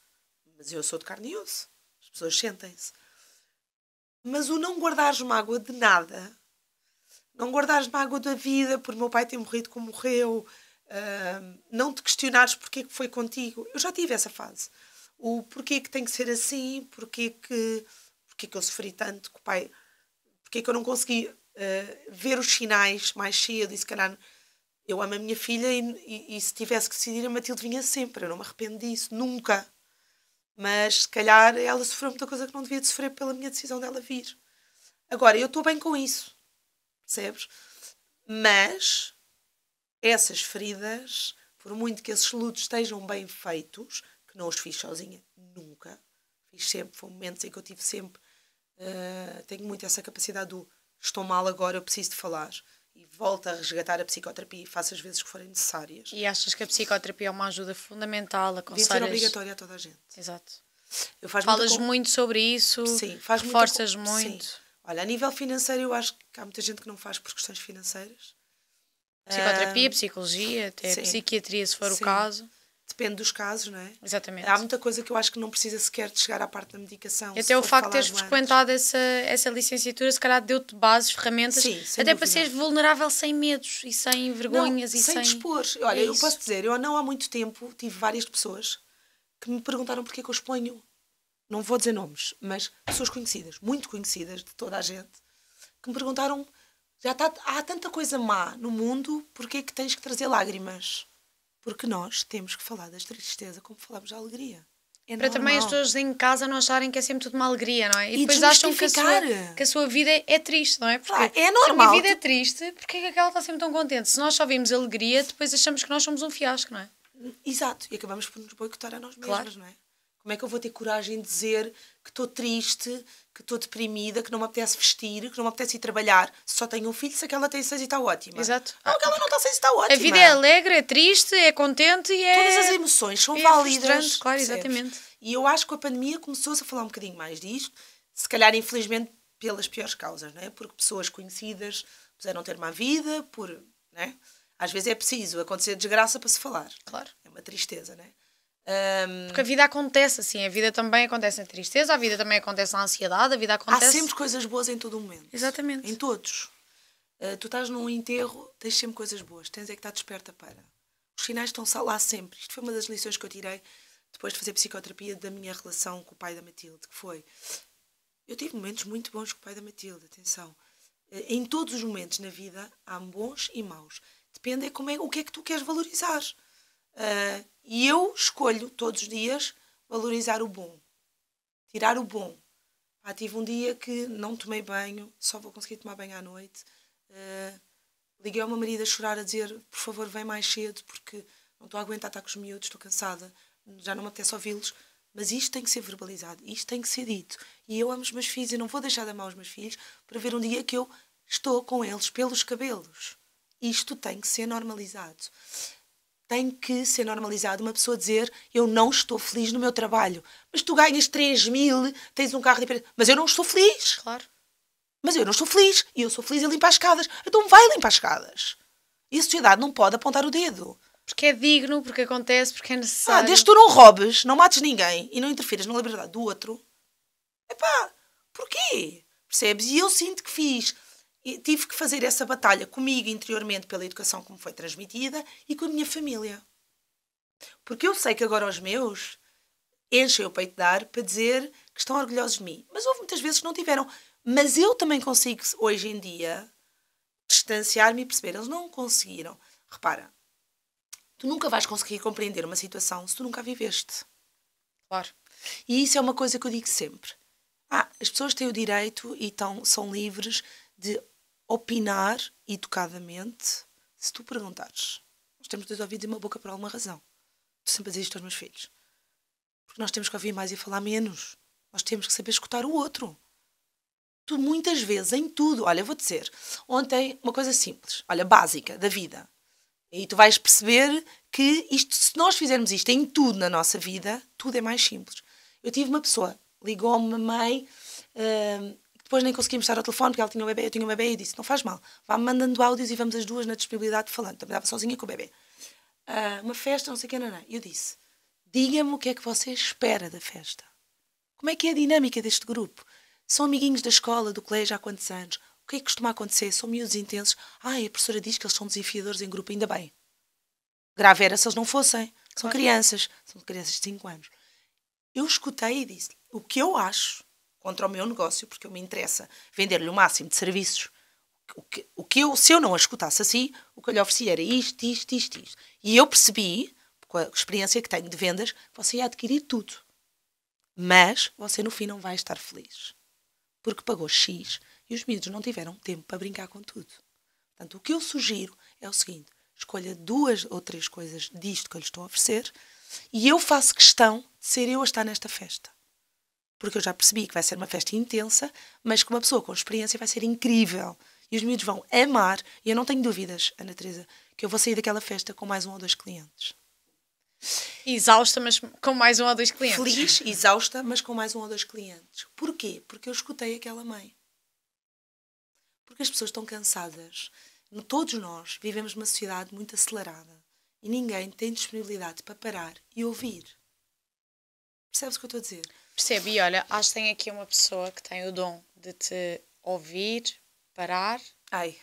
Mas eu sou de carne e osso. As pessoas sentem-se. Mas o não guardares mágoa de nada, não guardares mágoa da vida por meu pai ter morrido como morreu, não te questionares porque que foi contigo. Eu já tive essa fase. O porquê que tem que ser assim, porquê que eu sofri tanto com o pai, porquê que eu não consegui ver os sinais mais cedo e se calhar eu amo a minha filha e se tivesse que decidir a Matilde vinha sempre. Eu não me arrependo disso, nunca. Mas se calhar ela sofreu muita coisa que não devia de sofrer pela minha decisão dela vir. Agora, eu estou bem com isso. Percebes? Mas essas feridas, por muito que esses lutos estejam bem feitos, que não os fiz sozinha, nunca. Fiz sempre, foram momentos em que eu tive sempre... tenho muito essa capacidade do estou mal agora, eu preciso de falar. E volto a resgatar a psicoterapia e faço as vezes que forem necessárias. E achas que a psicoterapia é uma ajuda fundamental? Devia ser obrigatória a toda a gente. Exato. Falas muito sobre isso, sim, reforças muito. Sim. Olha, a nível financeiro eu acho que há muita gente que não faz por questões financeiras. Psicoterapia, psicologia, até sim. Psiquiatria, se for sim. o caso. Depende dos casos, não é? Exatamente. Há muita coisa que eu acho que não precisa sequer de chegar à parte da medicação. E até o facto de teres frequentado essa licenciatura, se calhar deu-te bases, ferramentas, sim, até dúvida. Para seres vulnerável sem medos e sem vergonhas. Não, e sem dispor. Olha, eu posso dizer, eu não há muito tempo tive várias pessoas que me perguntaram porque é que eu exponho, não vou dizer nomes, mas pessoas conhecidas, muito conhecidas de toda a gente, que me perguntaram, há tanta coisa má no mundo, porque é que tens que trazer lágrimas? Porque nós temos que falar da tristeza como falamos da alegria. É para normal. Também as pessoas em casa não acharem que é sempre tudo uma alegria, não é? E depois acham que a sua vida é triste, não é? Porque é normal. Se a minha vida é triste, porque é que aquela está sempre tão contente? Se nós só vimos alegria, depois achamos que nós somos um fiasco, não é? Exato. E acabamos por nos boicotar a nós mesmas, não é? Como é que eu vou ter coragem de dizer que estou triste, que estou deprimida, que não me apetece vestir, que não me apetece ir trabalhar, se só tenho um filho, se aquela tem 6 e está ótima? Exato. Não, aquela não está 6 e está ótima. A vida é alegre, é triste, é contente e é... Todas as emoções são válidas. Claro, exatamente. E eu acho que a pandemia começou-se a falar um bocadinho mais disto, se calhar, infelizmente, pelas piores causas, não é? Porque pessoas conhecidas puderam ter má vida, não é? Às vezes é preciso acontecer desgraça para se falar. Claro. É uma tristeza, não é? Porque a vida acontece assim, a vida também acontece na tristeza, a vida também acontece na ansiedade, a vida acontece... Há sempre coisas boas em todo o momento. Exatamente. Em todos. Tu estás num enterro, tens sempre coisas boas, tens é que estar desperta para. Os sinais estão lá sempre. Isto foi uma das lições que eu tirei depois de fazer psicoterapia da minha relação com o pai da Matilde, que foi... Eu tive momentos muito bons com o pai da Matilde, atenção. Em todos os momentos na vida há bons e maus. Depende o que é que tu queres valorizar. E eu escolho todos os dias valorizar o bom, tirar o bom. Tive um dia que não tomei banho, só vou conseguir tomar banho à noite. Liguei ao meu marido a chorar, a dizer, por favor, vem mais cedo, porque não estou a aguentar estar com os miúdos, estou cansada, já não me apetece ouvi-los. Mas isto tem que ser verbalizado, isto tem que ser dito. E eu amo os meus filhos e não vou deixar de amar os meus filhos para ver um dia que eu estou com eles pelos cabelos. Isto tem que ser normalizado. Tem que ser normalizado uma pessoa dizer eu não estou feliz no meu trabalho. Mas tu ganhas 3.000, tens um carro diferente. Mas eu não estou feliz. Claro. Mas eu não estou feliz. E eu sou feliz a limpar as escadas. Então vai limpar as escadas. E a sociedade não pode apontar o dedo. Porque é digno, porque acontece, porque é necessário. Desde que tu não roubes, não mates ninguém e não interfiras na liberdade do outro. Porquê? Percebes? E eu sinto que tive que fazer essa batalha comigo interiormente pela educação que me foi transmitida e com a minha família. Porque eu sei que agora os meus enchem o peito de ar para dizer que estão orgulhosos de mim. Mas houve muitas vezes que não tiveram. Mas eu também consigo, hoje em dia, distanciar-me e perceber. Eles não conseguiram. Repara, tu nunca vais conseguir compreender uma situação se tu nunca a viveste. Claro. E isso é uma coisa que eu digo sempre. As pessoas têm o direito e são livres de opinar educadamente se tu perguntares. Nós temos 2 ouvidos e uma boca por alguma razão. Estou sempre a dizer isto aos meus filhos. Porque nós temos que ouvir mais e falar menos. Nós temos que saber escutar o outro. Tu muitas vezes, em tudo... Olha, eu vou dizer. Ontem, uma coisa simples. Olha, básica, da vida. E tu vais perceber que se nós fizermos isto em tudo na nossa vida, tudo é mais simples. Eu tive uma pessoa, ligou-me a mãe... Depois nem conseguimos estar ao telefone porque ela tinha um bebê, eu tinha um bebê e eu disse, não faz mal, vá-me mandando áudios e vamos as duas na disponibilidade falando. Também estava sozinha com o bebê. Uma festa, não sei o que, não. E eu disse, diga-me o que é que você espera da festa. Como é que é a dinâmica deste grupo? São amiguinhos da escola, do colégio há quantos anos? O que é que costuma acontecer? São miúdos intensos? A professora diz que eles são desafiadores em grupo, ainda bem. Grave era se eles não fossem. São crianças de 5 anos. Eu escutei e disse, o que eu acho... contra o meu negócio, porque eu me interessa vender-lhe o máximo de serviços. Se eu não a escutasse assim, o que eu lhe oferecia era isto. E eu percebi, com a experiência que tenho de vendas, que você ia adquirir tudo. Mas você no fim não vai estar feliz. Porque pagou X e os miúdos não tiveram tempo para brincar com tudo. Portanto, o que eu sugiro é o seguinte: escolha 2 ou 3 coisas disto que eu lhe estou a oferecer e eu faço questão de ser eu a estar nesta festa. Porque eu já percebi que vai ser uma festa intensa, mas que uma pessoa com experiência vai ser incrível. E os miúdos vão amar. E eu não tenho dúvidas, Ana Teresa, que eu vou sair daquela festa com mais 1 ou 2 clientes. Exausta, mas com mais 1 ou 2 clientes. Feliz, exausta, mas com mais 1 ou 2 clientes. Porquê? Porque eu escutei aquela mãe. Porque as pessoas estão cansadas. Todos nós vivemos numa sociedade muito acelerada. E ninguém tem disponibilidade para parar e ouvir. Percebes o que eu estou a dizer? Percebe? E olha, acho que tem aqui uma pessoa que tem o dom de te ouvir, parar... Ai,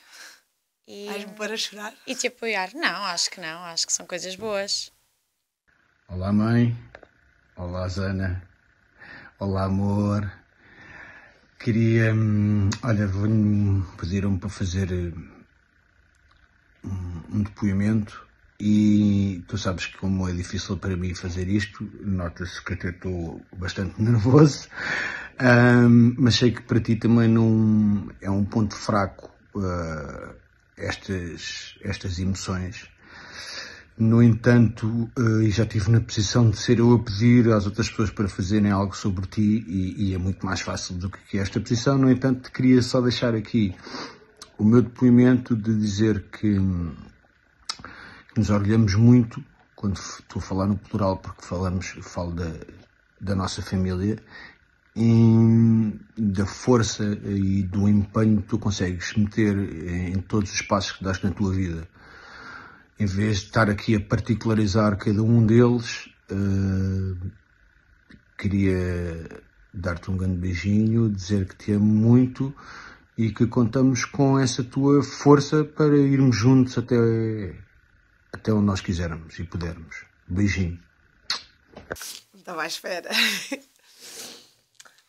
e vais-me pôr a chorar? E te apoiar. Não, acho que não. Acho que são coisas boas. Olá, mãe. Olá, Zana. Olá, amor. Queria... Olha, venho pedir-me para fazer um depoimento e tu sabes que como é difícil para mim fazer isto, nota-se que até estou bastante nervoso, mas sei que para ti também não é um ponto fraco estas emoções. No entanto, e já estive na posição de ser eu a pedir às outras pessoas para fazerem algo sobre ti e é muito mais fácil do que esta posição. No entanto, queria só deixar aqui o meu depoimento de dizer que nos orgulhamos muito, quando estou a falar no plural, porque falo da nossa família, da força e do empenho que tu consegues meter em todos os passos que dás na tua vida. Em vez de estar aqui a particularizar cada um deles, queria dar-te um grande beijinho, dizer que te amo muito e que contamos com essa tua força para irmos juntos até onde nós quisermos e pudermos. Beijinho. Não estava à espera.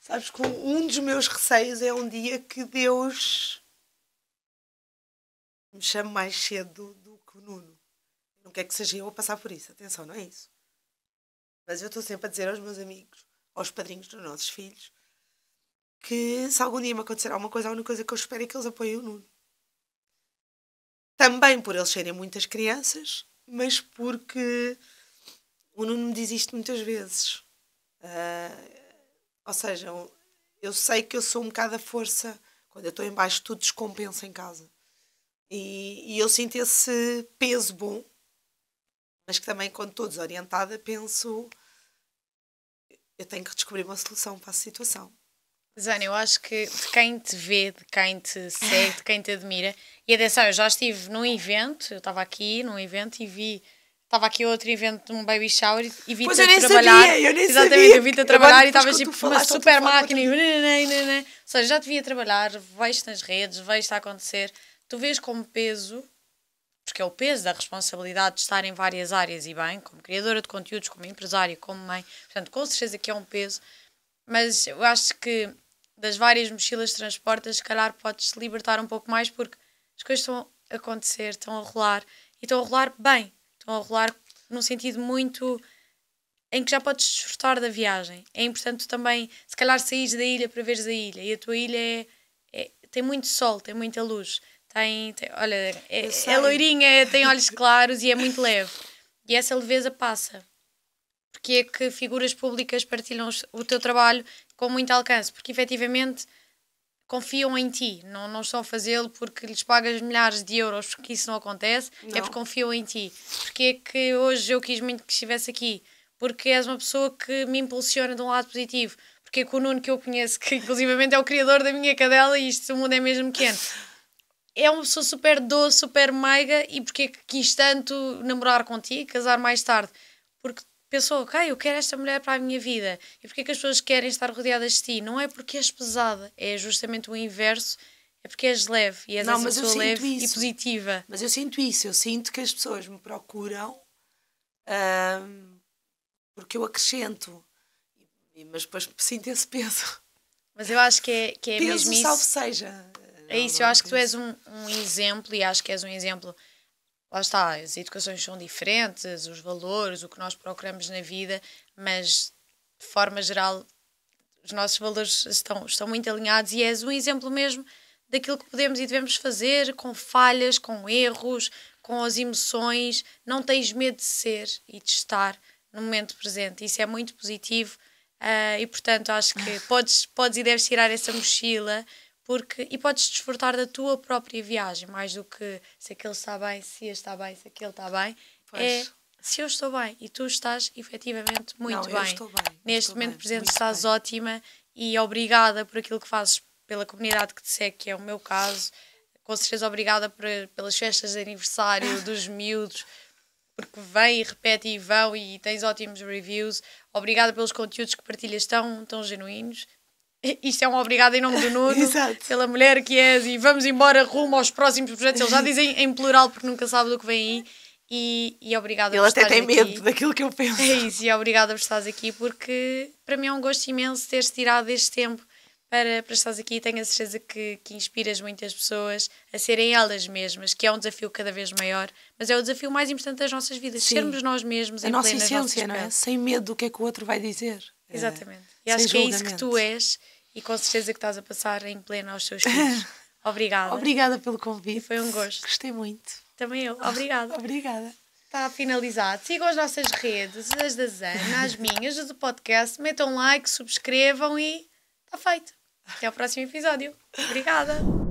Sabes que um dos meus receios é um dia que Deus me chame mais cedo do que o Nuno. Não quer que seja eu a passar por isso. Atenção, não é isso. Mas eu estou sempre a dizer aos meus amigos, aos padrinhos dos nossos filhos, que se algum dia me acontecer alguma coisa, a única coisa que eu espero é que eles apoiem o Nuno. Também por eles serem muitas crianças, mas porque o Nuno me diz isto muitas vezes. Ou seja, eu sei que eu sou um bocado a força. Quando eu estou em baixo, tudo descompensa em casa. E eu sinto esse peso bom, mas que também, quando estou desorientada, penso eu tenho que descobrir uma solução para a situação. Zana, eu acho que de quem te vê, de quem te segue, de quem te admira, e atenção, eu já estive num evento, eu estava aqui num evento e vi, estava aqui outro evento de um baby shower e vi-te a trabalhar. Eu nem exatamente, sabia. Eu vi-te a trabalhar e estavas tipo falaste, uma super máquina e... Ou seja, já te vi a trabalhar, vejo-te nas redes, vejo-te a acontecer. Tu vês como peso, porque é o peso da responsabilidade de estar em várias áreas e bem, como criadora de conteúdos, como empresária, como mãe, portanto, com certeza que é um peso, mas eu acho que das várias mochilas que transportas, se calhar podes-te libertar um pouco mais, porque as coisas estão a acontecer, estão a rolar, e estão a rolar bem, estão a rolar num sentido muito em que já podes desfrutar da viagem. É importante também, se calhar, saís da ilha para veres a ilha, e a tua ilha tem muito sol, tem muita luz, olha, é loirinha, tem olhos claros e é muito leve. E essa leveza passa. Porque é que figuras públicas partilham o teu trabalho com muito alcance? Porque efetivamente confiam em ti. Não estão a fazê-lo porque lhes pagas milhares de euros, porque isso não acontece. Não. É porque confiam em ti. Porque é que hoje eu quis muito que estivesse aqui? Porque és uma pessoa que me impulsiona de um lado positivo. Porque é que o Nuno que eu conheço, que inclusivamente é o criador da minha cadela, e isto, o mundo é mesmo pequeno, é uma pessoa super doce, super meiga, e porque é que quis tanto namorar contigo, casar mais tarde? Porque pensou, ok, eu quero esta mulher para a minha vida. E porque é que as pessoas querem estar rodeadas de ti? Não é porque és pesada, é justamente o inverso, é porque és leve, e és essa pessoa leve e positiva. Mas eu sinto isso, eu sinto que as pessoas me procuram porque eu acrescento, mas depois sinto esse peso. Mas eu acho que é peso, mesmo isso. Salve seja. É isso, eu acho que tu és um exemplo, e acho que és um exemplo. Lá está, as educações são diferentes, os valores, o que nós procuramos na vida, mas de forma geral os nossos valores estão muito alinhados e és um exemplo mesmo daquilo que podemos e devemos fazer, com falhas, com erros, com as emoções. Não tens medo de ser e de estar no momento presente. Isso é muito positivo e, portanto, acho que podes e deves tirar essa mochila e podes desfrutar da tua própria viagem, mais do que se aquele está bem, se este está bem, se aquele está bem. É se eu estou bem e tu estás efetivamente muito bem. Eu estou bem. Neste momento presente estás ótima e obrigada por aquilo que fazes pela comunidade que te segue, que é o meu caso. Com certeza obrigada pelas festas de aniversário dos miúdos, porque vêm e repetem e vão e tens ótimos reviews. Obrigada pelos conteúdos que partilhas tão genuínos. Isto é um obrigado em nome do Nuno, pela mulher que és, e vamos embora rumo aos próximos projetos. Eles já dizem em plural porque nunca sabe do que vem aí. E obrigada por estares aqui. Ele até tem medo daquilo que eu penso. É isso, e obrigada por estares aqui, porque para mim é um gosto imenso teres tirado este tempo para estares aqui. Tenho a certeza que inspiras muitas pessoas a serem elas mesmas, que é um desafio cada vez maior, mas é o desafio mais importante das nossas vidas. Sim. Sermos nós mesmos em nossa plenas essência, não é? Sem medo do que é que o outro vai dizer. Exatamente. E acho que é isso que tu és e com certeza que estás a passar em pleno aos teus filhos. Obrigada. Obrigada pelo convite. Foi um gosto. Gostei muito. Também eu. Obrigada. Obrigada. Está finalizado. Sigam as nossas redes, as da Zana, as minhas, as do podcast. Metam like, subscrevam e está feito. Até ao próximo episódio. Obrigada.